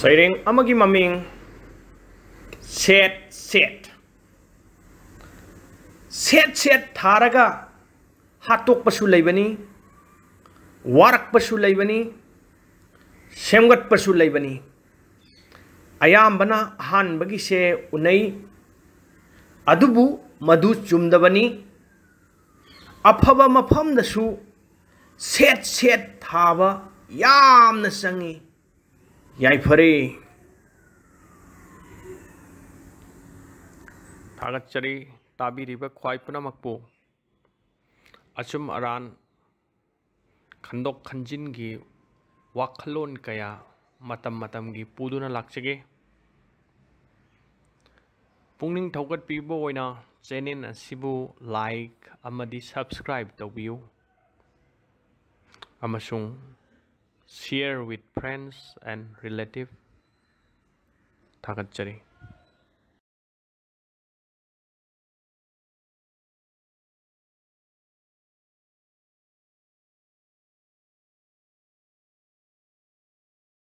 Sairing amagi maming set tharaga hatok pasu laibani warak pasu laibani semgat pasu laibani ayambana han bagi se unai adubu madu chumdabani afaba mafam dasu set thaba yamna sangi yaifare थागतचरी ताबीरीब ख्वाई पुनमकपु अचुम Aran खंदोक खंजिन की वाखलोन कया मतम मतम की पुदुना लाक्चगे पुंगनिंग थौगत पीबो ओइना चैनल असिबु लाइक अमदी सब्सक्राइब तौबियु अमसुंग share with friends and relative थागतचरी।